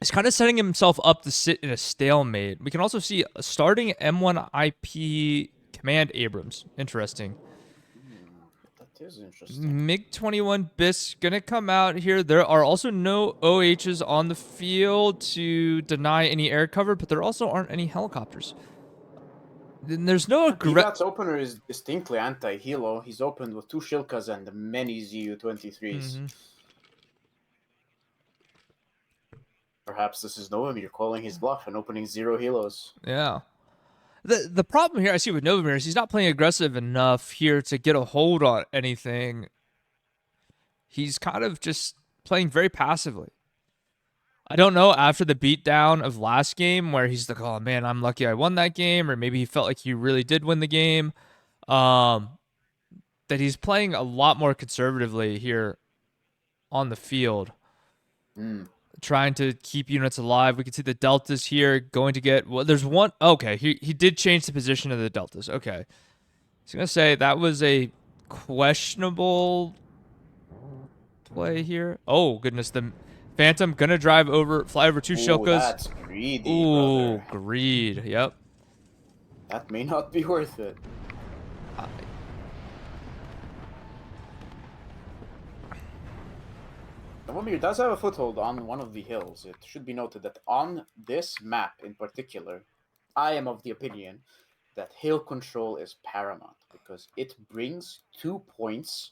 He's kind of setting himself up to sit in a stalemate. We can also see starting M1 IP Command Abrams. Interesting. That is interesting. MiG-21 Bis gonna come out here. There are also no OHs on the field to deny any air cover, but there also aren't any helicopters. Then there's no Pbatt's opener is distinctly anti-helo. He's opened with 2 Shilkas and many Zu-23s. Perhaps this is Novamir calling his bluff and opening 0 helos. Yeah. The problem here I see with Novamir is he's not playing aggressive enough here to get a hold on anything. He's kind of just playing very passively. I don't know after the beatdown of last game where he's like, oh man, I'm lucky I won that game, or maybe he felt like he really did win the game. That he's playing a lot more conservatively here on the field. Trying to keep units alive. We can see the deltas here going to get, well, there's one, okay, he did change the position of the deltas. Okay. I was going to say that was a questionable play here. Oh, goodness. The Phantom gonna fly over 2 Shilkas. That's greedy, Ooh, brother. greed. Yep. That may not be worth it. Novamir does have a foothold on one of the hills. It should be noted that on this map in particular, I am of the opinion that hill control is paramount because it brings 2 points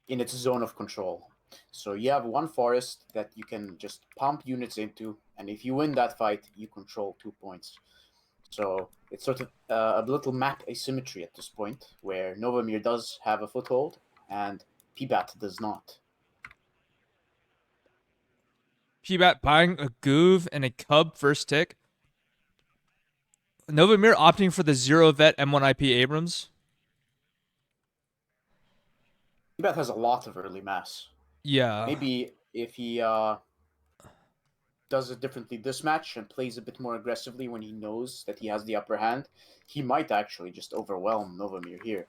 in its zone of control. So you have one forest that you can just pump units into, and if you win that fight, you control 2 points. So it's sort of a little map asymmetry at this point, where Novamir does have a foothold, and Pbatt does not. Pbatt buying a Goov and a Cub first tick. Novamir opting for the 0 vet M1IP Abrams. Pbatt has a lot of early mass. Yeah. Maybe if he does it differently this match and plays a bit more aggressively when he knows that he has the upper hand, he might actually just overwhelm Novamir here.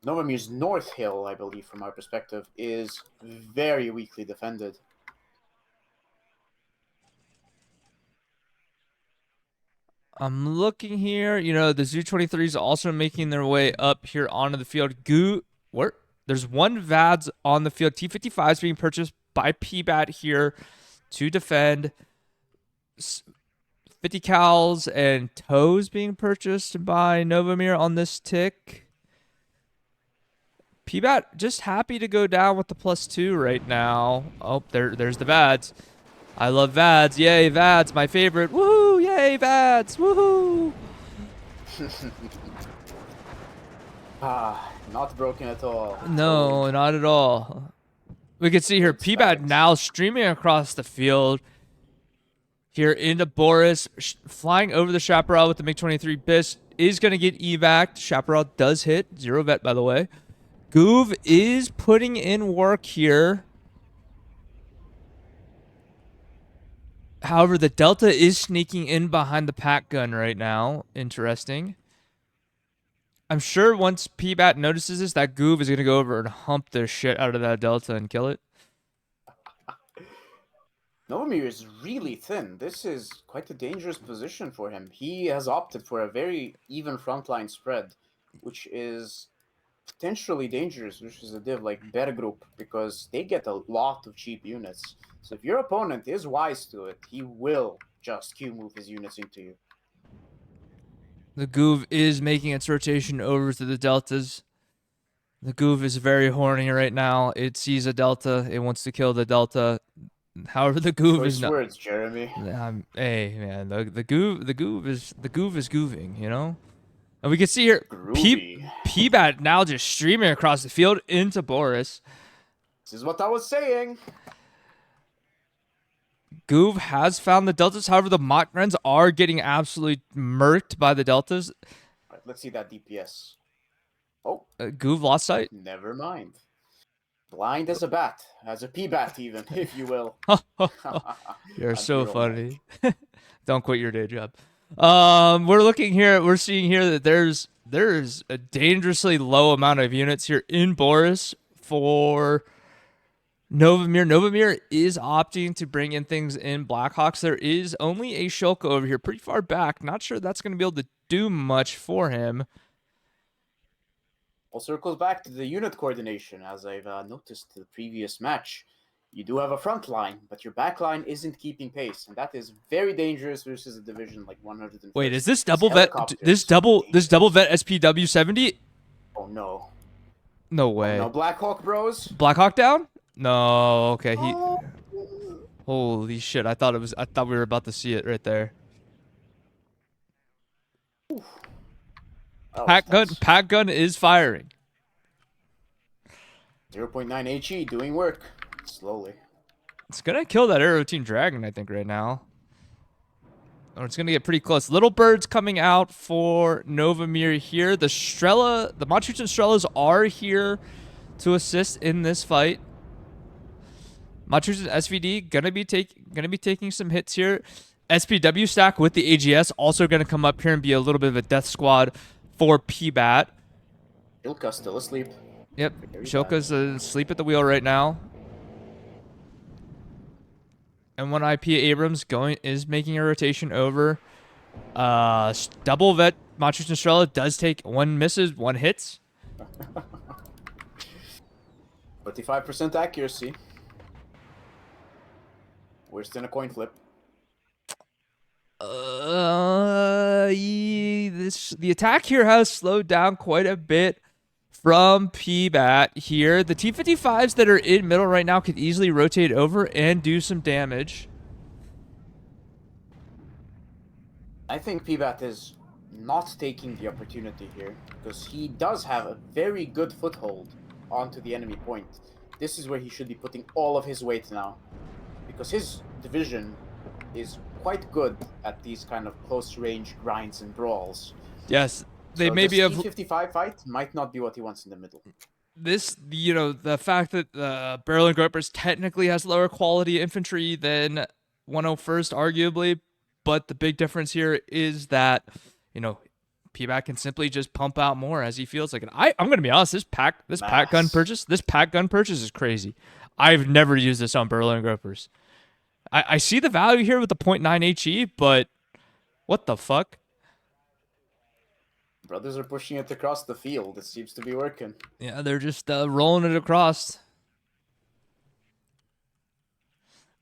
Novamir's north hill, I believe, from our perspective, is very weakly defended. I'm looking here. You know, the Zu-23s also making their way up here onto the field. Where? There's one VADS on the field. T-55 is being purchased by Pbatt here to defend. 50 cals and toes being purchased by Novamir on this tick. Pbatt just happy to go down with the +2 right now. Oh, there's the VADS. I love VADS. Yay, VADS, my favorite. Woohoo! Yay, VADS! Woohoo! Not broken at all. No, not at all. We can see here Pbatt now streaming across the field. Here into Boris, flying over the Chaparral with the MiG-23 Bis. Is going to get evac'd. Chaparral does hit. 0 vet, by the way. Goov is putting in work here. However, the Delta is sneaking in behind the pack gun right now. Interesting. I'm sure once Pbatt notices this, that Goov is going to go over and hump the shit out of that Delta and kill it. Novamir is really thin. This is quite a dangerous position for him. He has opted for a very even frontline spread, which is potentially dangerous, which is a div like Ber Grup, because they get a lot of cheap units. So if your opponent is wise to it, he will just Q-move his units into you. The Goov is making its rotation over to the Deltas. The Goov is very horny right now. It sees a Delta. It wants to kill the Delta. However, the Goov is not. Words, Jeremy. Hey man, the Goov is gooving, you know. And we can see here Pbatt now just streaming across the field into Boris. This is what I was saying. Goov has found the Deltas. However, the Mach-Rens are getting absolutely murked by the Deltas. All right, let's see that DPS. Oh. Goov lost sight. Never mind. Blind as a bat. As a Pbatt even, if you will. You're so funny. Don't quit your day job. We're looking here. We're seeing here that there's a dangerously low amount of units here in Boris for Novamir is opting to bring in things in Blackhawks. There is only a Shulka over here pretty far back. Not sure that's going to be able to do much for him. All circles back to the unit coordination, as I've noticed the previous match. You do have a front line, but your back line isn't keeping pace, and that is very dangerous versus a division like 150. Wait, is this double vet? This double vet SPW 70? Oh no! No Oh way. no, Blackhawk bros. Blackhawk down? No. Okay. Oh. Holy shit! I thought we were about to see it right there. Pack gun is firing. 0.9 HE doing work slowly. It's gonna kill that Aero Team Dragon, I think, right now. Or it's gonna get pretty close. Little Bird's coming out for Novamir here. The Montreal Strellas are here to assist in this fight. Montreal SVD gonna be taking some hits here. SPW stack with the AGS also gonna come up here and be a little bit of a death squad for Pbatt. Shilka's still asleep. Yep, Shilka's asleep at the wheel right now. And when IP Abrams is making a rotation over. Double vet Montrose Estrella does take 1 misses, 1 hits. 35% accuracy. Worse than a coin flip. The attack here has slowed down quite a bit from Pbatt here. The T-55s that are in middle right now could easily rotate over and do some damage. I think Pbatt is not taking the opportunity here because he does have a very good foothold onto the enemy point. This is where he should be putting all of his weight now because his division is quite good at these kind of close range grinds and brawls. Yes. They so maybe have T-55 fight might not be what he wants in the middle. This, the fact that Ber Grup technically has lower quality infantry than 101st, arguably, but the big difference here is that, Pbatt can simply just pump out more as he feels like it. I'm gonna be honest, this pack gun purchase is crazy. I've never used this on Berlin Gruppers. I see the value here with the 0.9 HE, but what the fuck? Brothers are pushing it across the field. It seems to be working. Yeah, they're just rolling it across.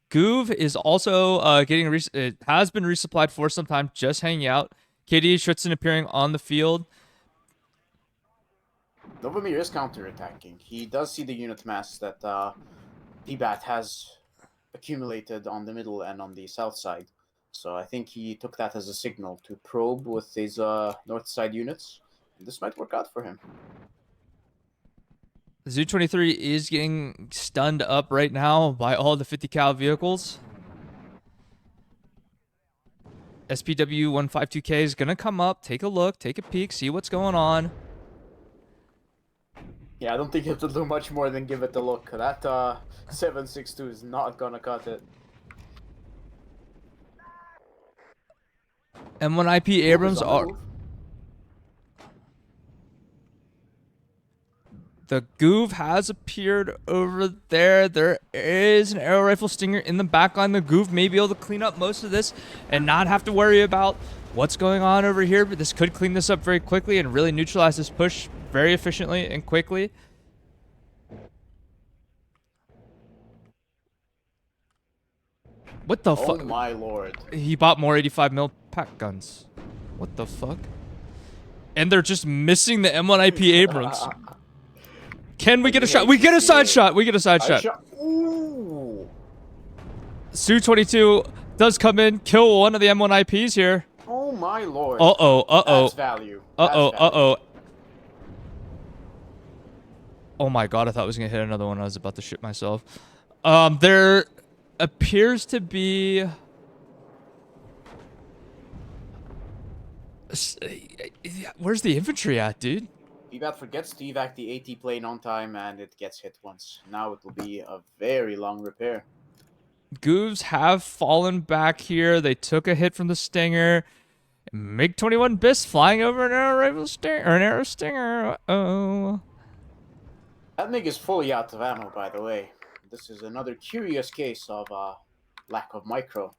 Goov is also it has been resupplied for some time, just hanging out. KD Schritzen appearing on the field. Novamir is counterattacking. He does see the unit mass that Pbatt has accumulated on the middle and on the south side. So I think he took that as a signal to probe with his north side units. This might work out for him. Zoo-23 is getting stunned up right now by all the 50 cal vehicles. SPW 152K is going to come up, take a look, take a peek, see what's going on. Yeah, I don't think you have to do much more than give it a look. That 762 is not going to cut it. And when IP Abrams are... The Goov has appeared over there. There is an arrow rifle stinger in the back line. The Goov may be able to clean up most of this and not have to worry about what's going on over here. But this could clean this up very quickly and really neutralize this push very efficiently and quickly. What the fuck? Oh my lord. He bought more 85mm pack guns. What the fuck? And they're just missing the M1 IP Abrams. Can we get a shot? We get a side shot. We get a side shot. Ooh. Su-22 does come in, kill one of the M1 IPs here. Oh my lord. That's value. Oh my god, I thought I was gonna hit another one. I was about to shit myself. There appears to be... Where's the infantry at, dude? Pbatt forgets to evac the AT plane on time and it gets hit once. Now it will be a very long repair. Goovs have fallen back here. They took a hit from the Stinger. MiG-21 Bis flying over an arrow Stinger. Uh-oh. That MiG is fully out of ammo, by the way. this is another curious case of lack of micro.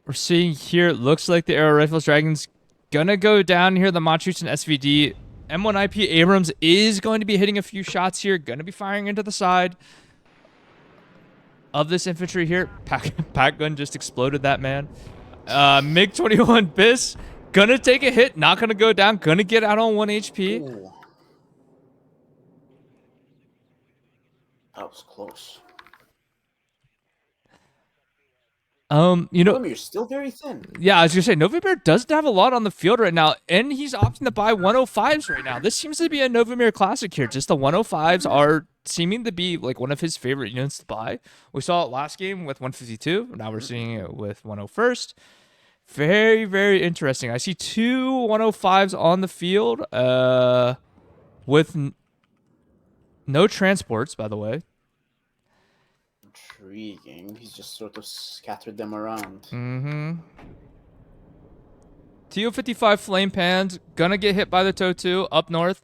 We're seeing here, it looks like the Arrow Rifles Dragon's gonna go down here. The Machuchen SVD. M1IP Abrams is going to be hitting a few shots here. Gonna be firing into the side of this infantry here. Pack gun just exploded that man. MiG-21 Biss gonna take a hit. Not gonna go down. Gonna get out on 1 HP. Ooh. That was close. You know, Novamir's still very thin. yeah, I was gonna say Novamir doesn't have a lot on the field right now, and he's opting to buy 105s right now. This seems to be a Novamir classic here. Just the 105s are seeming to be like one of his favorite units to buy. We saw it last game with 152. Now we're seeing it with 101st. Very, very interesting. I see two 105s on the field, with no transports, by the way. Intriguing. He's just sort of scattered them around. Mm-hmm. TO-55 flame pans gonna get hit by the TOW-2 up north.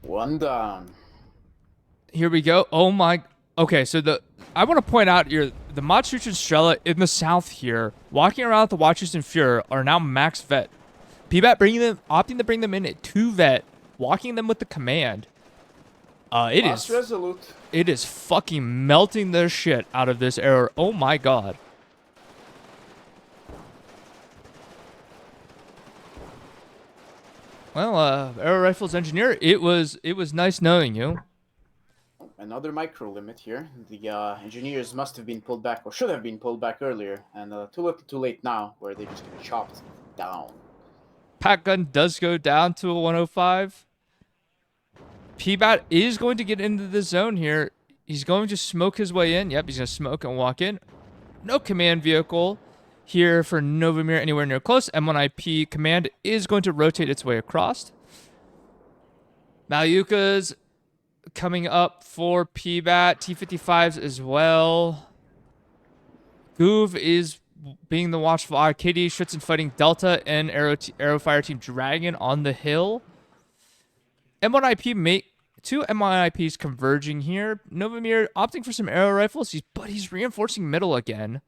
One down. Here we go. Oh my. Okay, so I want to point out here the Machuchen Strela in the south here, walking around with the Machuchen Fuhrer are now max vet. Pbatt opting to bring them in at 2 vet, walking them with the command. Last resolute. It is fucking melting the shit out of this error. Oh my god. Well, Arrow Rifles engineer, it was nice knowing you. Another micro limit here. The engineers must have been pulled back, or should have been pulled back earlier, and too little too late now, where they just get chopped down. Pack gun does go down to a 105. Pbatt is going to get into the zone here. He's going to smoke his way in. Yep, he's going to smoke and walk in. No command vehicle here for Novamir anywhere near close. M1IP command is going to rotate its way across. Malyuka's coming up for Pbatt. T-55s as well. Goov is being the watchful eye. KD Schützen fighting Delta and Arrow Fire Team Dragon on the hill. M1IP two M1IPs converging here. Novamir opting for some arrow rifles, but he's reinforcing middle again.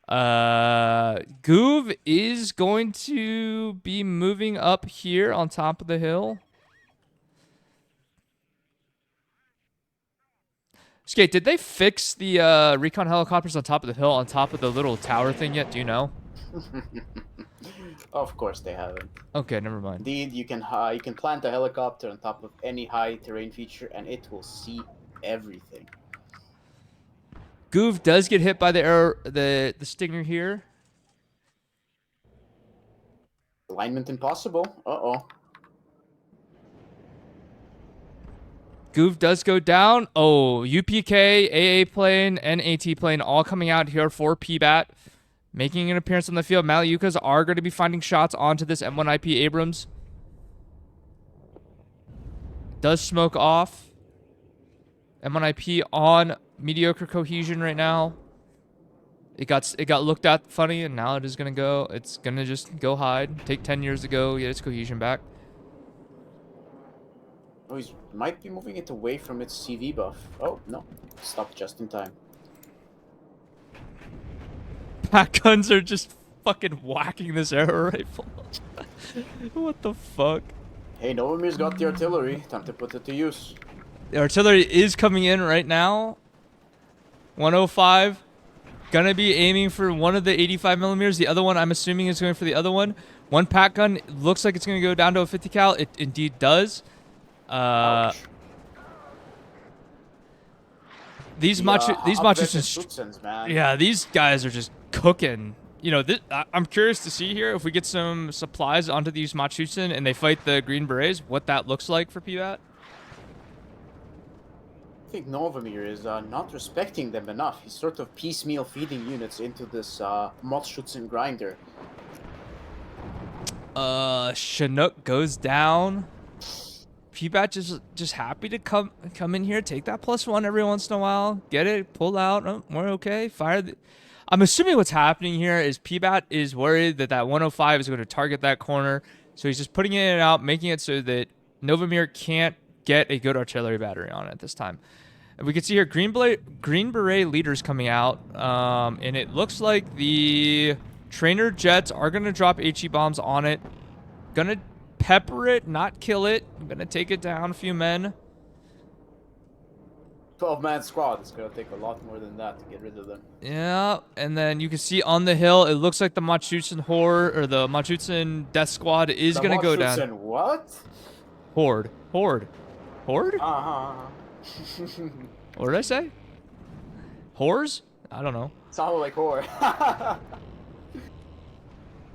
Goov is going to be moving up here on top of the hill. Skate, did they fix the recon helicopters on top of the hill, on top of the little tower thing yet? Do you know? Of course they haven't. Okay, never mind. Indeed, you can plant a helicopter on top of any high terrain feature, and it will see everything. Goov does get hit by the arrow, the stinger here. Alignment impossible. Uh-oh. Goov does go down. Oh, UPK, AA plane, and AT plane all coming out here for Pbatt. Making an appearance on the field. Malyukas are going to be finding shots onto this M1IP Abrams. Does smoke off. M1IP on mediocre cohesion right now. It got looked at funny, and now it is going to go. It's going to just go hide. Take 10 years to go get its cohesion back. Oh, he might be moving it away from its CV buff. Oh, no. Stopped just in time. Pack guns are just fucking whacking this arrow rifle. What the fuck? Hey, Novamir's got the artillery. Time to put it to use. The artillery is coming in right now. 105. Gonna be aiming for one of the 85 millimeters. The other one, I'm assuming, is going for the other one. One pack gun looks like it's gonna go down to a 50 cal. It indeed does. Ouch. These Machuchen, man. yeah, these guys are just cooking. You know, I'm curious to see here if we get some supplies onto these Machuchen and they fight the Green Berets, what that looks like for Pbatt. I think Novamir is not respecting them enough. He's sort of piecemeal feeding units into this Machuchen grinder. Chinook goes down. Pbatt just happy to come in here, take that +1 every once in a while, get it, pull out. Oh, we're okay. Fire. I'm assuming what's happening here is Pbatt is worried that 105 is going to target that corner, So he's just putting it out, making it so that Novamir can't get a good artillery battery on it this time. And we can see here Green Beret leaders coming out, and it looks like the trainer jets are going to drop HE bombs on it. Gonna pepper it, not kill it. I'm gonna take it down a few men. 12-man squad. It's gonna take a lot more than that to get rid of them. Yeah, and then you can see on the hill, it looks like the Machutsen Horde, or the Machutsen Death Squad is The gonna go down. Machutsen what? Horde. Horde? Uh-huh. What did I say? Whores? I don't know. Sounded like whore.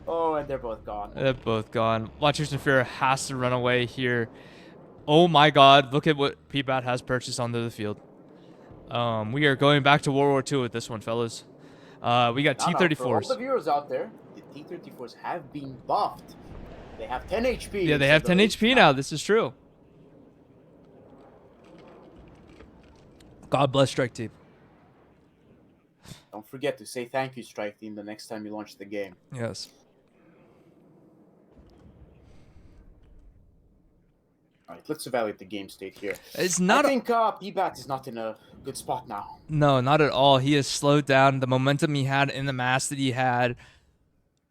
Oh, and they're both gone. They're both gone. Machutsen Fear has to run away here. Oh my god, look at what Pbatt has purchased onto the field. We are going back to World War II with this one, fellas. We got T-34s. For all the viewers out there, the T-34s have been buffed. They have 10 HP. Yeah, they have 10 HP now. This is true. God bless Strike Team. Don't forget to say thank you, Strike Team, the next time you launch the game. Yes. All right, let's evaluate the game state here. It's not. I think Pbatt is not in a good spot now. No, not at all. He has slowed down. The momentum he had in the mass that he had,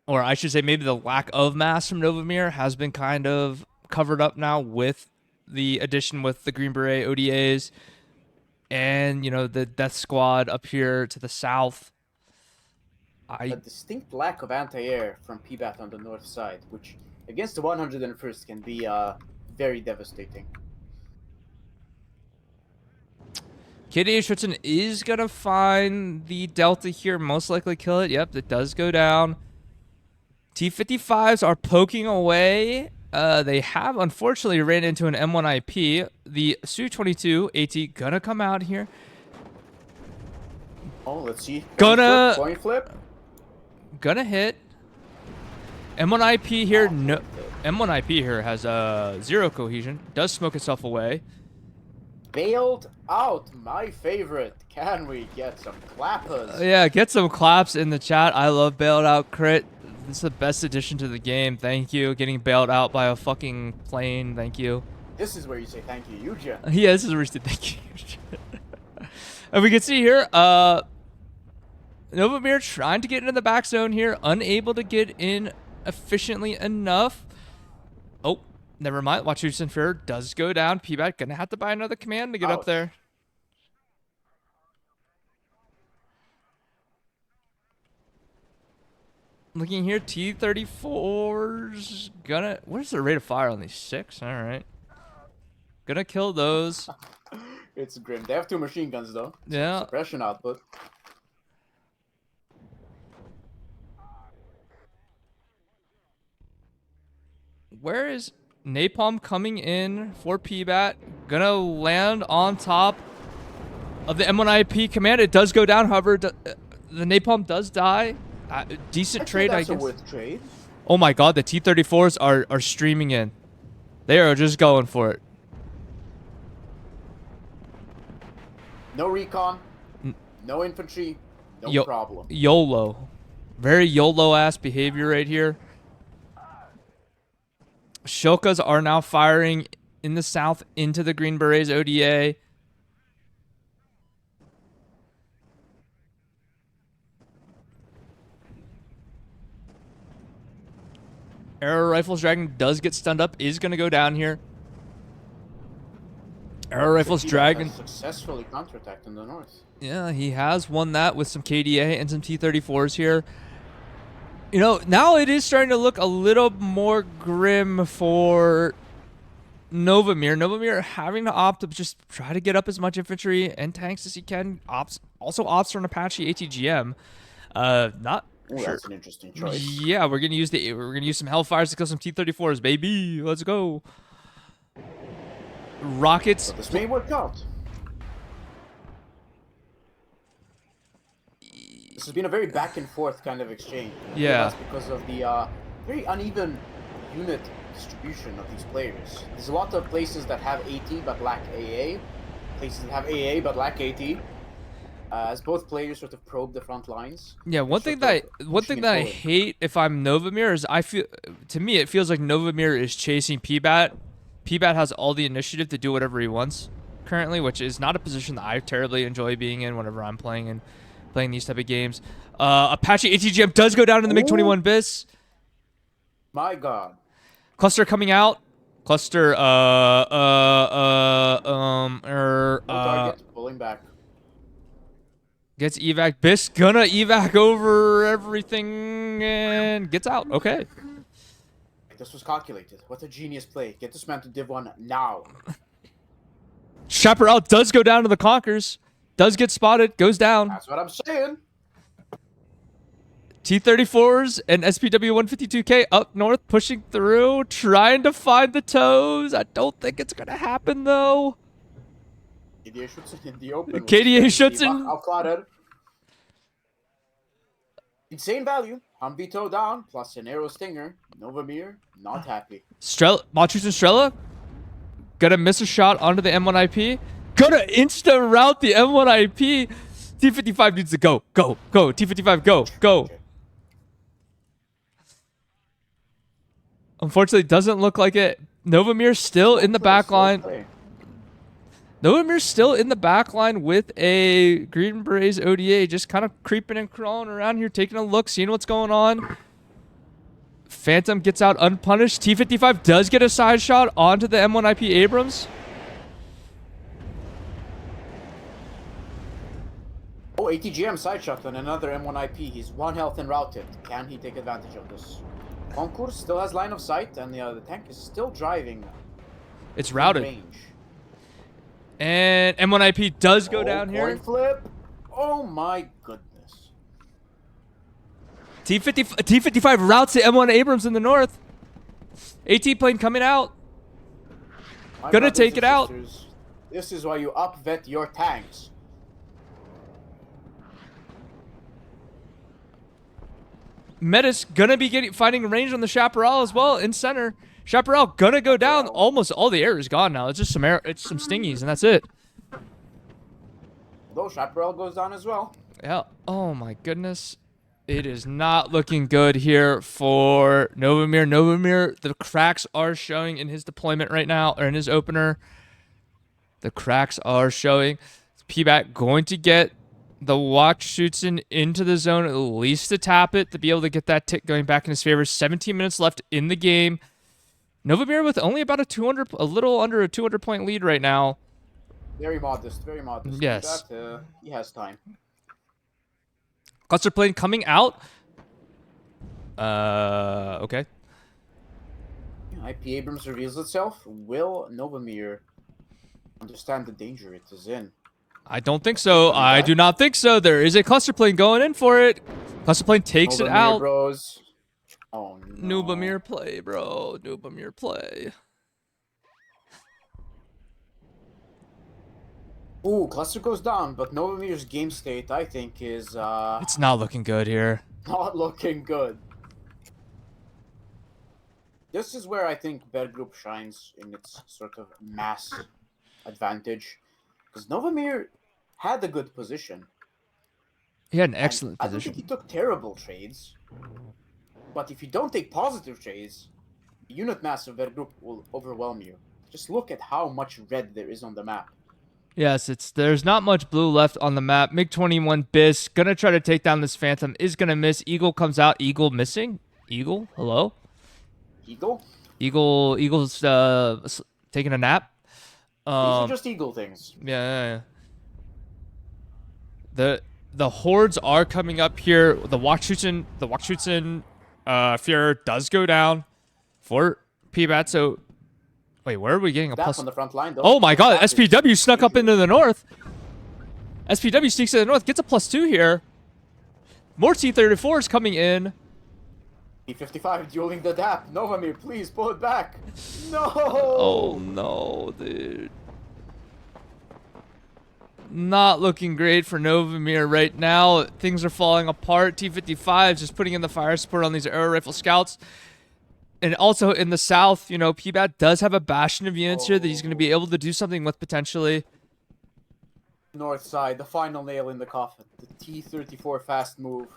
or I should say maybe the lack of mass from Novamir, has been kind of covered up now with the addition with the Green Beret ODAs and, you know, the Death Squad up here to the south. A distinct lack of anti-air from Pbatt on the north side, which against the 101st can be very devastating. KDA Schützen is going to find the Delta here, most likely kill it. Yep, it does go down. T-55s are poking away. They have, unfortunately, ran into an M1IP. The Su-22 AT gonna come out here. Oh, let's see. Coin flip. Gonna hit. M1IP here, no. M1IP here has zero cohesion. Does smoke itself away. Bailed out, my favorite. Can we get some clappers? Yeah, get some claps in the chat. I love bailed out crit. This is the best addition to the game. Thank you. Getting bailed out by a fucking plane. Thank you. This is where you say thank you, Eugen. Yeah, this is where you say thank you, Eugen. And we can see here, Novamir trying to get into the back zone here. Unable to get in efficiently enough. Oh, never mind. Machutsen Fear does go down. Pbatt gonna have to buy another command to get up there. Looking here, T-34's gonna... What is the rate of fire on these? 6? Alright. Gonna kill those. It's grim. They have 2 machine guns, though. Yeah. Suppression output. Where is Napalm coming in for Pbatt? Gonna land on top of the M1IP command. It does go down, however, the Napalm does die. Decent trade, I guess. Worth trade. Oh my god, the T-34s are streaming in. They are just going for it. No recon, no infantry, no problem. YOLO. Very YOLO-ass behavior right here. Shokas are now firing in the south into the Green Berets ODA. Arrow Rifles Dragon does get stunned up, is going to go down here. Arrow Rifles Dragon successfully counterattacked in the north. Yeah, he has won that with some KDA and some T-34s here. You know, now it is starting to look a little more grim for Novamir. Novamir having to opt to just try to get up as much infantry and tanks as he can. Also opts for an Apache ATGM. Not Ooh, sure. That's an interesting choice. Yeah, we're gonna use some Hellfires to kill some T-34s, baby. Let's go. Rockets. But this may work out. This has been a very back and forth kind of exchange. Yeah. That's because of the very uneven unit distribution of these players. There's a lot of places that have AT but lack AA. Places that have AA but lack AT. as both players sort of probe the front lines. Yeah, They're sort of one pushing thing and that I pulling. hate if I'm Novamir is to me it feels like Novamir is chasing Pbatt. Pbatt has all the initiative to do whatever he wants currently, which is not a position that I terribly enjoy being in whenever I'm playing these type of games. Apache ATGM does go down in the Ooh, MiG-21 bis. my God. Cluster coming out. Cluster No target, pulling back. gets evac. Bis gonna evac over everything and gets out. Okay. This was calculated. What a genius play. Get this man to Div 1 now. Chaparral does go down to the Conkers. Does get spotted. Goes down. That's what I'm saying. T-34s and SPW 152K up north, pushing through, trying to find the toes. I don't think it's going to happen, though. KDA shoots it in the open. KDA shoots in. Auflader. Insane value. Humvito down, plus an arrow stinger. Novamir, not happy. Montrose and Strela gonna miss a shot onto the M1IP. Gonna insta route the M1IP. T55 needs to go. T55, go. Unfortunately, doesn't look like it. Novamir's still in the back line. Novamir's still in the back line with a Green Berets ODA, just kind of creeping and crawling around here, taking a look, seeing what's going on. Phantom gets out unpunished. T55 does get a side shot onto the M1IP Abrams. Oh, ATGM side shot on another M1IP. He's 1 health and routed. Can he take advantage of this? Concours still has line of sight, and the tank is still driving. It's routed. Range. And M1IP does go down here. Coin flip. Oh my goodness. T55 routes the M1 Abrams in the north. AT plane coming out. My Gonna brothers take and it out. sisters, this is why you up-vet your tanks. Metis gonna be finding range on the Chaparral as well in center. Chaparral gonna go down. Almost all the air is gone now. It's just some air, it's some stingies, and that's it. Though Chaparral goes down as well. Yeah. Oh my goodness. It is not looking good here for Novamir. Novamir, the cracks are showing in his deployment right now, or in his opener. The cracks are showing. Pbatt going to get the walk shoots into the zone, at least to tap it, to be able to get that tick going back in his favor. 17 minutes left in the game. Novamir with only about a little under a 200 point lead right now. Very modest, very modest. Yes. That, he has time. Cluster plane coming out. Okay. IP Abrams reveals itself. Will Novamir understand the danger it is in? I don't think so. I do not think so. There is a cluster plane going in for it. Cluster plane takes it out. Bros. Oh no. Novamir play, bro. Novamir play. Ooh, cluster goes down, but Novamir's game state, I think, is It's not looking good here. not looking good. This is where I think Ber Grup shines in its sort of mass advantage. Because Novamir had a good position. He had an excellent I don't position. think he took terrible trades. But if you don't take positive trades, the unit mass of Ber Grup will overwhelm you. Just look at how much red there is on the map. Yes, there's not much blue left on the map. MiG-21 Bis gonna try to take down this Phantom. Is gonna miss. Eagle comes out. Eagle missing. Eagle, hello. Eagle? Eagle's taking a nap. These are just Eagle things. Yeah. The hordes are coming up here. The Wachschutzen Führer does go down for Pbatt. So, wait, where are we getting a plus? On the front line, though. Oh my God! SPW snuck up into the north. SPW sneaks to the north, gets a +2 here. More T-34s coming in. T-55 dueling the DAP. Novamir, please pull it back. No. Oh no, dude. Not looking great for Novamir right now. Things are falling apart. T-55 just putting in the fire support on these air rifle scouts. And also in the south, you know, Pbatt does have a bastion of units here that he's going to be able to do something with potentially. North side, the final nail in the coffin. The T-34 fast move.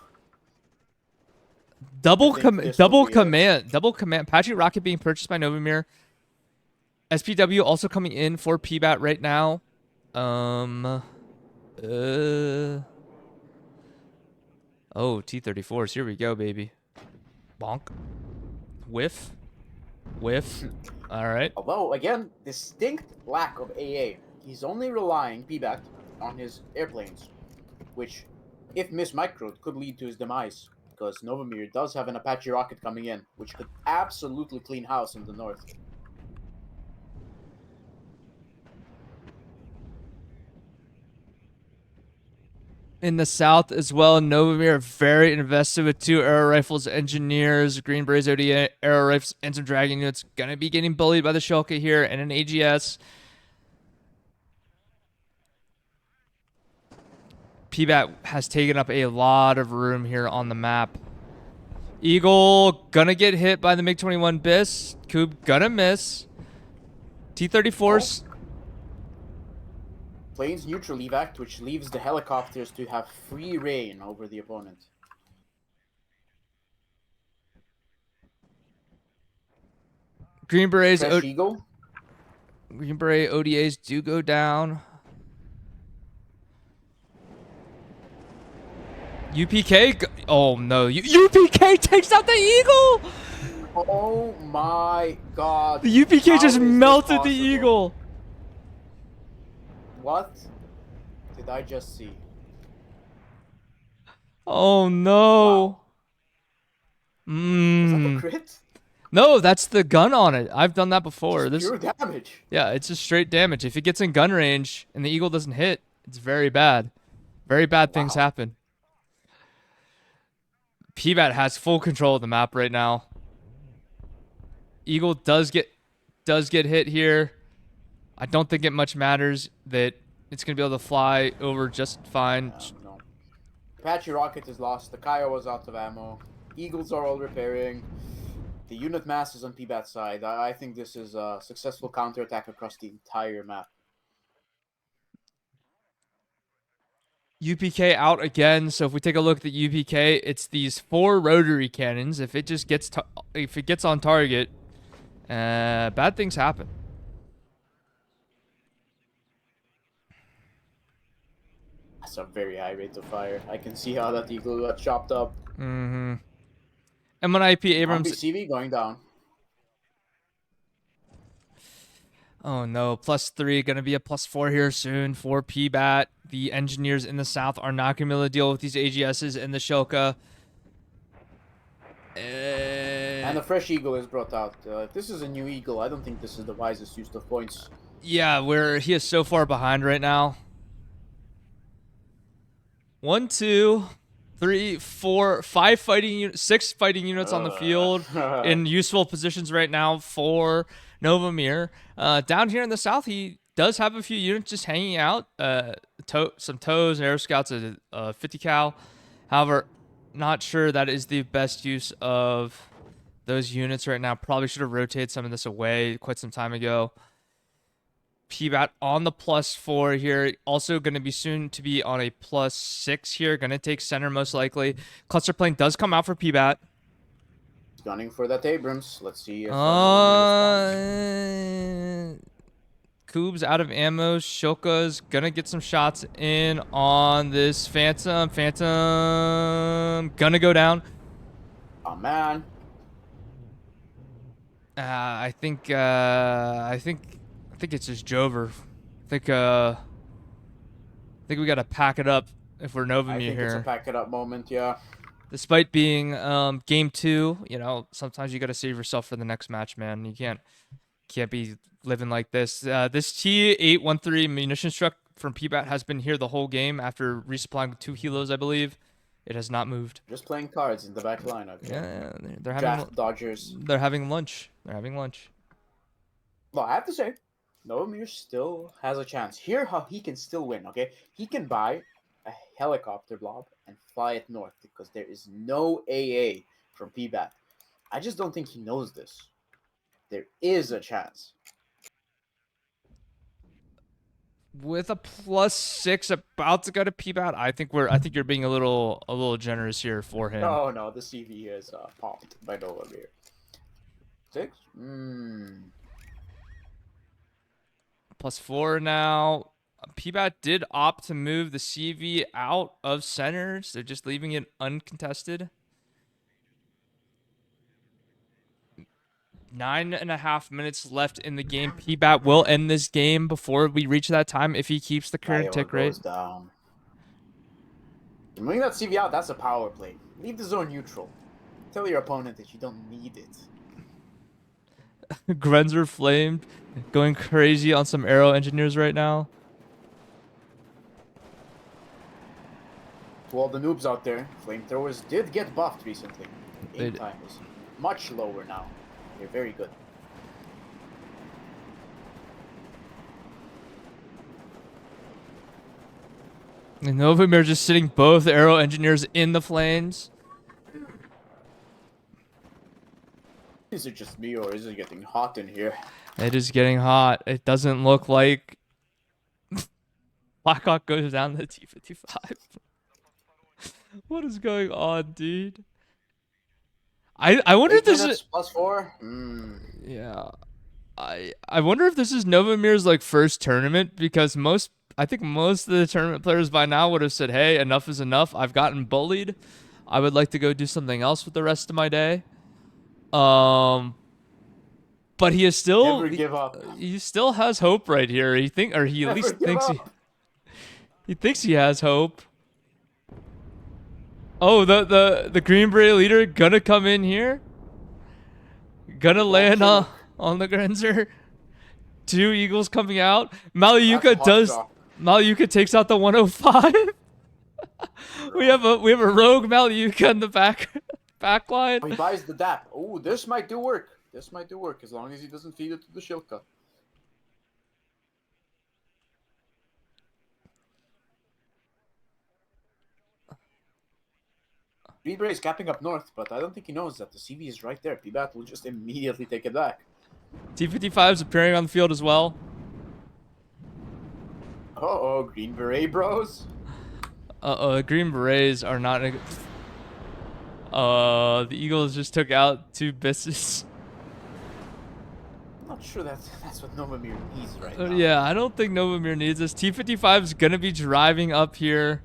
Double Will be it. command. Double command. Apache rocket being purchased by Novamir. SPW also coming in for Pbatt right now. Oh, T-34s. Here we go, baby. Bonk. Whiff. Whiff. All right. Although, again, distinct lack of AA. He's only relying, Pbatt, on his airplanes, which, if mismicroed, could lead to his demise, because Novamir does have an Apache rocket coming in, which could absolutely clean house in the north. In the south as well, Novamir very invested with 2 arrow rifles, engineers, Green Berets, OD arrow rifles, and some dragon units. Gonna be getting bullied by the Shulka here and an AGS. Pbatt has taken up a lot of room here on the map. Eagle gonna get hit by the MiG-21 BIS. Coob gonna miss. T-34s. Planes neutral evac, which leaves the helicopters to have free reign over the opponent. Green Berets. Fresh Eagle. Green Beret ODAs do go down. UPK. Oh no. UPK takes out the Eagle. Oh my god. The UPK How just is this melted the possible? Eagle. What did I just see? Oh no. Wow. Was that a Mmm. crit? No, that's the gun on it. I've done that before. Just pure damage. Yeah, it's just straight damage. If it gets in gun range and the Eagle doesn't hit, it's very bad. Very bad things Wow. happen. Pbatt has full control of the map right now. Eagle does get hit here. I don't think it much matters that it's gonna be able to fly over just fine. No. Apache rocket is lost. The Kaya was out of ammo. Eagles are all repairing. The unit mass is on Pbatt's side. I think this is a successful counterattack across the entire map. UPK out again. So if we take a look at the UPK, it's these 4 rotary cannons. If it just gets on target, bad things happen. That's a very high rate of fire. I can see how that Eagle got chopped up. Mm-hmm. M1IP Abrams. CV going down. Oh no, +3, gonna be a +4 here soon for Pbatt. The engineers in the south are not gonna be able to deal with these AGSs in the Shilka. And the fresh Eagle is brought out. If this is a new Eagle, I don't think this is the wisest use of points. Yeah, he is so far behind right now. 1, 2, 3, 4, 5 fighting units, 6 fighting units on the field in useful positions right now for Novamir. Down here in the south, he does have a few units just hanging out. Some tows and air scouts at 50 cal. However, not sure that is the best use of those units right now. Probably should have rotated some of this away quite some time ago. Pbatt on the +4 here. Also going to be soon to be on a +6 here. Going to take center most likely. Cluster plane does come out for Pbatt. Gunning for that Abrams. Let's see if Koob's out of ammo. Shilka's going to get some shots in on this Phantom. Phantom going to go down. Oh man. I think it's just Jover. I think we gotta pack it up if we're Novamir I think here. it's a pack it up moment, yeah. Despite being game 2, you know, sometimes you gotta save yourself for the next match, man. You can't be living like this. This T813 munitions truck from Pbatt has been here the whole game after resupplying 2 helos, I believe. It has not moved. Just playing cards in the back lineup. Yeah, they're Draft Dodgers. They're having lunch. Well, I have to say, Novamir still has a chance. Here how he can still win, okay? He can buy a helicopter blob and fly it north because there is no AA from Pbatt. I just don't think he knows this. There is a chance. with a +6 about to go to Pbatt. I think you're being a little generous here for him. Oh no, the CV is popped by Novamir. 6? +4 now. Pbatt did opt to move the CV out of center, so just leaving it uncontested. 9.5 minutes left in the game. Pbatt will end this game before we reach that time if he keeps the current Iowa tick rate. goes down. Moving that CV out, that's a power play. Leave the zone neutral. Tell your opponent that you don't need it. Grenzer flamed, going crazy on some arrow engineers right now. To all the noobs out there, flamethrowers did get buffed recently. They Aim did. time is much lower now. They're very good. And Novamir just sitting both arrow engineers in the flames. Is it just me or is it getting hot in here? It is getting hot. It doesn't look like Blackhawk goes down to T55. What is going on, dude? I wonder if 8 this minutes is +4. yeah. I wonder if this is Novamir's like first tournament because I think most of the tournament players by now would have said, "Hey, enough is enough. I've gotten bullied. I would like to go do something else with the rest of my day." But he is still Never give up. he still has hope right here. He at Never least give thinks up. he thinks he has hope. Oh, the Green Beret leader gonna come in here. Gonna land on the Grenzer. 2 Eagles coming out. Malyuka takes out the 105. we have a rogue Malyuka in the back line. Oh, he buys the DAP. Oh, this might do work. This might do work as long as he doesn't feed it to the Shilka. Green Beret is capping up north, but I don't think he knows that the CV is right there. Pbatt will just immediately take it back. T55 is appearing on the field as well. Uh-oh, Green Beret bros. Green Berets are not. The Eagles just took out 2 Bisses. I'm not sure that's what Novamir needs right now. Yeah, I don't think Novamir needs this. T55 is gonna be driving up here.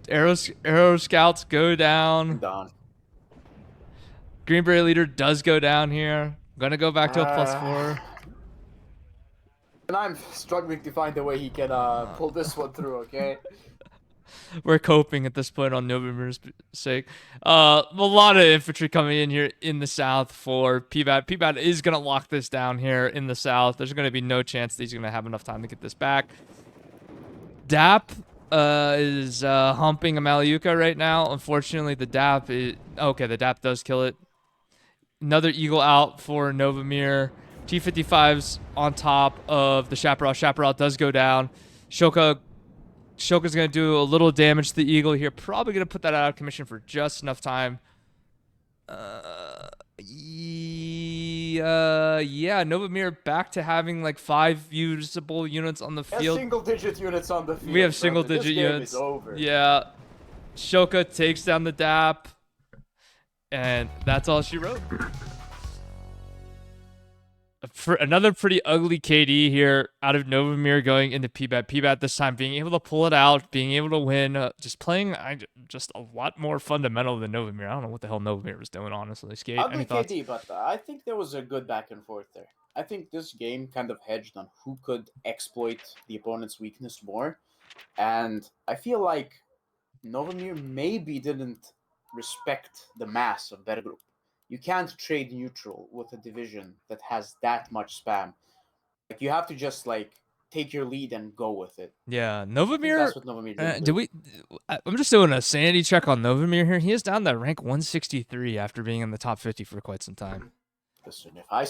Arrow scouts go down. Done. Green Beret leader does go down here. Gonna go back to a +4. And I'm struggling to find a way he can pull this one through, okay? We're coping at this point on Novamir's sake. A lot of infantry coming in here in the south for Pbatt. Pbatt is gonna lock this down here in the south. There's gonna be no chance that he's gonna have enough time to get this back. DAP is humping a Malyuka right now. Unfortunately, the DAP the DAP does kill it. Another Eagle out for Novamir. T55's on top of the Chaparral. Chaparral does go down. Shoka's going to do a little damage to the Eagle here. Probably going to put that out of commission for just enough time. Yeah, Novamir back to having like 5 usable units on the field. Single-digit units on the field. We have single-digit units. Is over. Yeah. Shoka takes down the DAP. And that's all she wrote. For another pretty ugly KD here out of Novamir going into Pbatt. Pbatt this time being able to pull it out, being able to win, just playing just a lot more fundamental than Novamir. I don't know what the hell Novamir was doing, honestly. Skate, Ugly any thoughts? KD, but I think there was a good back and forth there. I think this game kind of hedged on who could exploit the opponent's weakness more. And I feel like Novamir maybe didn't respect the mass of Ber Grup. You can't trade neutral with a division that has that much spam. Like you have to just like take your lead and go with it. Yeah, I think Novamir. that's what Novamir did. I'm just doing a sanity check on Novamir here. He is down to rank 163 after being in the top 50 for quite some time. Listen, if I